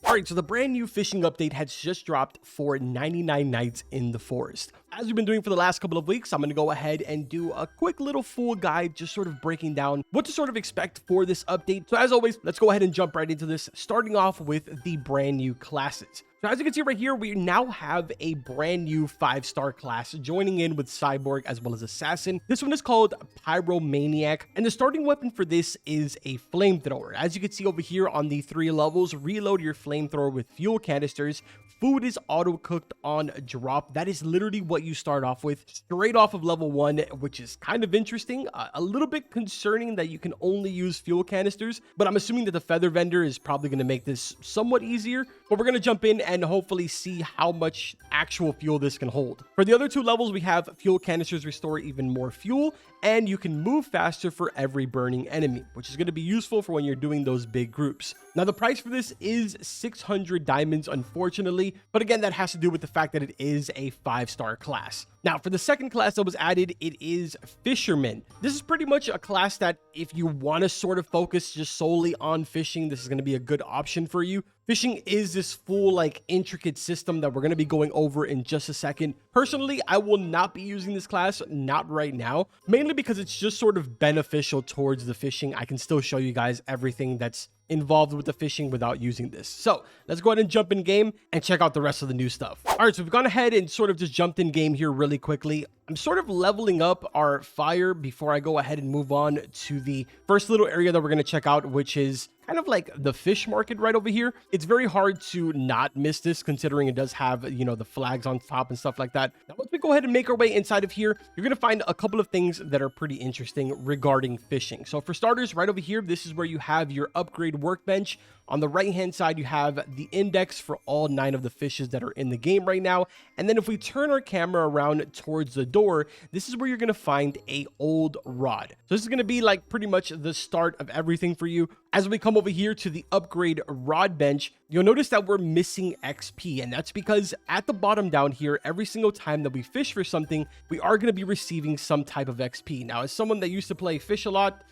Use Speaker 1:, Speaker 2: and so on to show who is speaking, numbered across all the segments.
Speaker 1: All right, so the brand new fishing update has just dropped for 99 nights in the forest. As we've been doing for the last couple of weeks, I'm going to go ahead and do a quick little full guide, just sort of breaking down what to sort of expect for this update. So as always, let's go ahead and jump right into this, starting off with the brand new classes. So as you can see right here, we now have a brand new 5-star class joining in with Cyborg as well as Assassin. This one is called Pyromaniac, and the starting weapon for this is a flamethrower. As you can see over here on the 3 levels, reload your flamethrower with fuel canisters. Food is auto-cooked on drop. That is literally what you start off with straight off of level 1, which is kind of interesting. A little bit concerning that you can only use fuel canisters, but I'm assuming that the feather vendor is probably going to make this somewhat easier. But we're going to jump in and hopefully see how much actual fuel this can hold. For the other 2 levels, we have fuel canisters restore even more fuel, and you can move faster for every burning enemy, which is going to be useful for when you're doing those big groups. Now, the price for this is 600 diamonds, unfortunately, but again, that has to do with the fact that it is a 5-star class. Now, for the second class that was added, it is Fisherman. This is pretty much a class that if you want to sort of focus just solely on fishing, this is going to be a good option for you. Fishing is this full, like, intricate system that we're going to be going over in just a second. Personally, I will not be using this class, not right now, mainly because it's just sort of beneficial towards the fishing. I can still show you guys everything that's involved with the fishing without using this. So let's go ahead and jump in game and check out the rest of the new stuff. All right, so we've gone ahead and sort of just jumped in game here really quickly. I'm sort of leveling up our fire before I go ahead and move on to the first little area that we're going to check out, which is kind of like the fish market right over here. It's very hard to not miss this considering it does have, you know, the flags on top and stuff like that. Now, once we go ahead and make our way inside of here, you're going to find a couple of things that are pretty interesting regarding fishing. So for starters, right over here, this is where you have your upgrade workbench. On the right-hand side, you have the index for all 9 of the fishes that are in the game right now. And then if we turn our camera around towards the door, this is where you're going to find a old rod. So this is going to be like pretty much the start of everything for you. As we come over here to the upgrade rod bench, you'll notice that we're missing XP. And that's because at the bottom down here, every single time that we fish for something, we are going to be receiving some type of XP. Now, as someone that used to play fish a lot,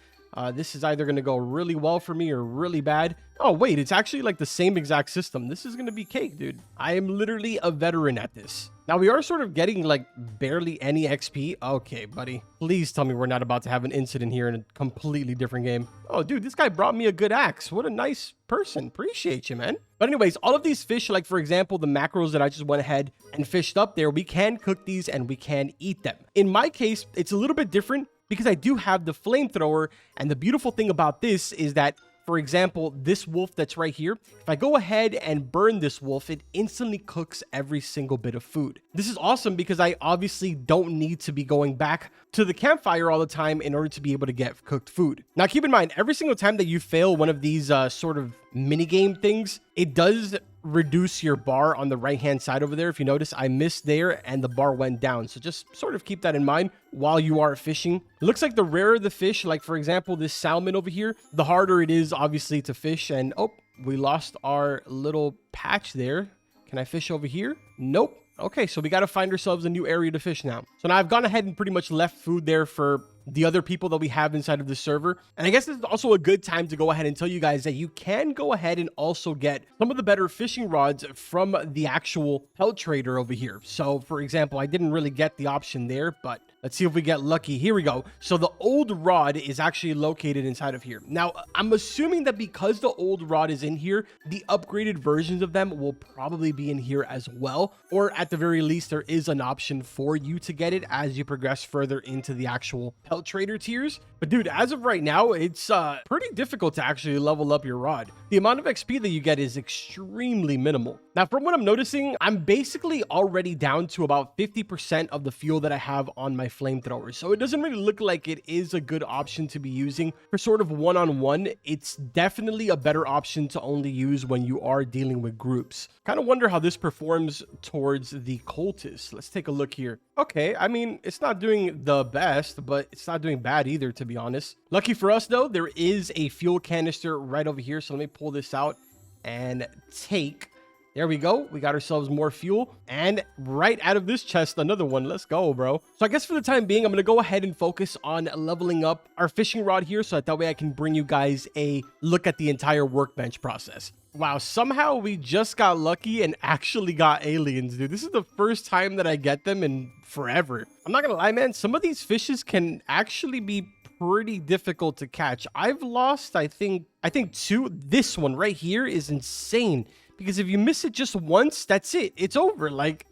Speaker 1: this is either going to go really well for me or really bad. Oh, wait, it's actually like the same exact system. This is going to be cake, dude. I am literally a veteran at this. Now, we are sort of getting like barely any XP. Okay, buddy. Please tell me we're not about to have an incident here in a completely different game. Oh, dude, this guy brought me a good axe. What a nice person. Appreciate you, man. But anyways, all of these fish, like for example, the mackerels that I just went ahead and fished up there, we can cook these and we can eat them. In my case, it's a little bit different because I do have the flamethrower, and the beautiful thing about this is that, for example, this wolf that's right here, if I go ahead and burn this wolf, it instantly cooks every single bit of food. This is awesome because I obviously don't need to be going back to the campfire all the time in order to be able to get cooked food. Now, keep in mind, every single time that you fail one of these sort of mini-game things, it does reduce your bar on the right-hand side over there. If you notice, I missed there and the bar went down. So just sort of keep that in mind while you are fishing. It looks like the rarer the fish, like for example, this salmon over here, the harder it is obviously to fish. And oh, we lost our little patch there. Can I fish over here? Nope. Okay, so we got to find ourselves a new area to fish now. So now I've gone ahead and pretty much left food there for the other people that we have inside of the server. And I guess this is also a good time to go ahead and tell you guys that you can go ahead and also get some of the better fishing rods from the actual pelt trader over here. So for example, I didn't really get the option there, but let's see if we get lucky. Here we go. So the old rod is actually located inside of here. Now, I'm assuming that because the old rod is in here, the upgraded versions of them will probably be in here as well. Or at the very least, there is an option for you to get it as you progress further into the actual pelt trader tiers. But dude, as of right now, it's pretty difficult to actually level up your rod. The amount of XP that you get is extremely minimal. Now, from what I'm noticing, I'm basically already down to about 50% of the fuel that I have on my flamethrower. So it doesn't really look like it is a good option to be using for sort of one-on-one. It's definitely a better option to only use when you are dealing with groups. Kind of wonder how this performs towards the cultists. Let's take a look here. Okay, I mean, it's not doing the best, but it's not doing bad either, to be honest. Lucky for us, though, there is a fuel canister right over here. So let me pull this out and take. There we go. We got ourselves more fuel. And right out of this chest, another one. Let's go, bro. So I guess for the time being, I'm going to go ahead and focus on leveling up our fishing rod here so that way I can bring you guys a look at the entire workbench process. Wow, somehow we just got lucky and actually got aliens, dude. This is the first time that I get them in forever. I'm not gonna lie, man. Some of these fishes can actually be pretty difficult to catch. I've lost, I think two. This one right here is insane because if you miss it just once, that's it. It's over. Like,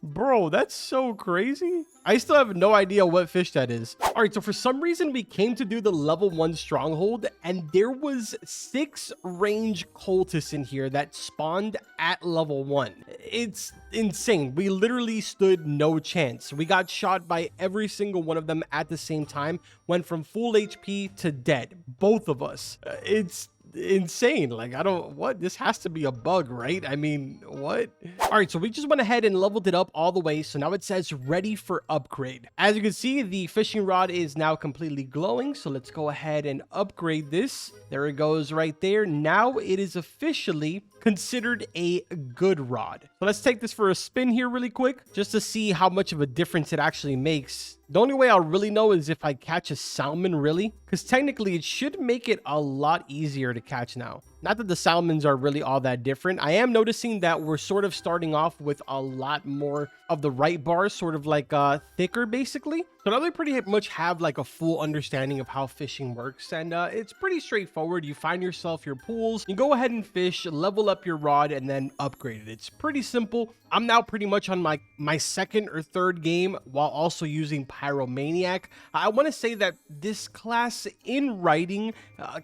Speaker 1: bro, that's so crazy. I still have no idea what fish that is. All right, so for some reason, we came to do the level 1 stronghold, and there was 6 range cultists in here that spawned at level 1. It's insane. We literally stood no chance. We got shot by every single one of them at the same time, went from full HP to dead, both of us. It's insane. Like, this has to be a bug, right? I mean, what? All right, so we just went ahead and leveled it up all the way, so now it says ready for upgrade. As you can see, the fishing rod is now completely glowing, so let's go ahead and upgrade this. There it goes right there. Now it is officially considered a good rod. So let's take this for a spin here really quick just to see how much of a difference it actually makes. The only way I'll really know is if I catch a salmon, really, because technically it should make it a lot easier to catch now. Not that the salmons are really all that different. I am noticing that we're sort of starting off with a lot more of the right bars, sort of like thicker, basically. So now they pretty much have like a full understanding of how fishing works, and it's pretty straightforward. You find yourself your pools, you go ahead and fish, level up your rod, and then upgrade it. It's pretty simple. I'm now pretty much on my second or third game while also using Pyromaniac. I want to say that this class in writing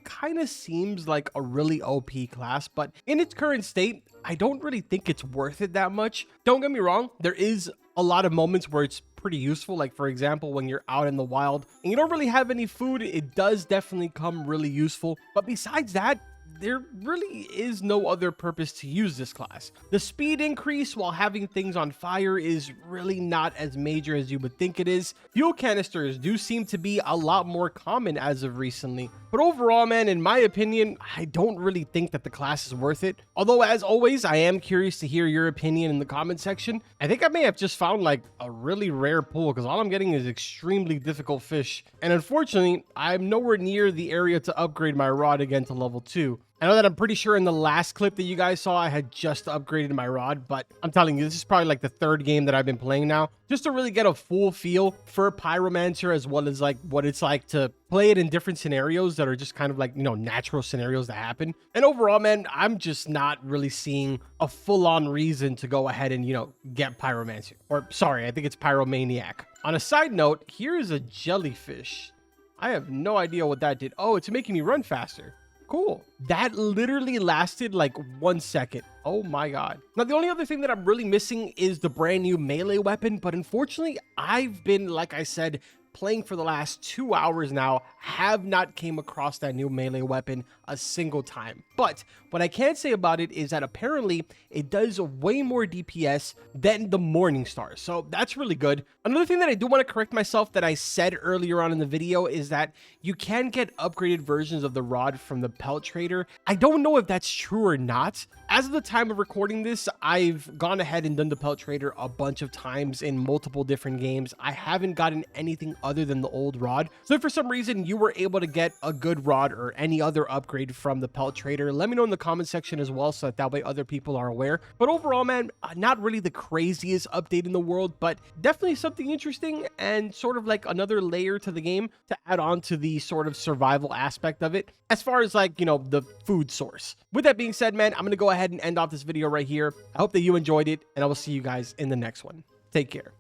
Speaker 1: kind of seems like a really OP class, but in its current state, I don't really think it's worth it that much. Don't get me wrong, there is a lot of moments where it's pretty useful. Like, for example, when you're out in the wild and you don't really have any food, it does definitely come really useful. But besides that, there really is no other purpose to use this class. The speed increase while having things on fire is really not as major as you would think it is. Fuel canisters do seem to be a lot more common as of recently. But overall, man, in my opinion, I don't really think that the class is worth it. Although, as always, I am curious to hear your opinion in the comment section. I think I may have just found like a really rare pool because all I'm getting is extremely difficult fish. And unfortunately, I'm nowhere near the area to upgrade my rod again to level 2. I know that I'm pretty sure in the last clip that you guys saw, I had just upgraded my rod, but I'm telling you, this is probably like the third game that I've been playing now, just to really get a full feel for Pyromancer, as well as like what it's like to play it in different scenarios that are just kind of like, you know, natural scenarios that happen. And overall, man, I'm just not really seeing a full-on reason to go ahead and, you know, get Pyromancer. Or sorry, I think it's Pyromaniac. On a side note, here is a jellyfish. I have no idea what that did. Oh, it's making me run faster. Cool. That literally lasted like 1 second. Oh my god. Now, the only other thing that I'm really missing is the brand new melee weapon, but unfortunately, I've been, like I said, playing for the last 2 hours now, have not came across that new melee weapon a single time. But what I can say about it is that apparently it does way more DPS than the Morningstar, so that's really good. Another thing that I do want to correct myself that I said earlier on in the video is that you can get upgraded versions of the rod from the pelt trader. I don't know if that's true or not. As of the time of recording this, I've gone ahead and done the pelt trader a bunch of times in multiple different games. I haven't gotten anything other than the old rod. So if for some reason you were able to get a good rod or any other upgrade from the pelt trader, let me know in the comment section as well, so that way other people are aware. But overall, man, not really the craziest update in the world, but definitely something interesting and sort of like another layer to the game to add on to the sort of survival aspect of it, as far as like, you know, the food source. With that being said, man, I'm going to go ahead and end off this video right here. I hope that you enjoyed it, and I will see you guys in the next one. Take care.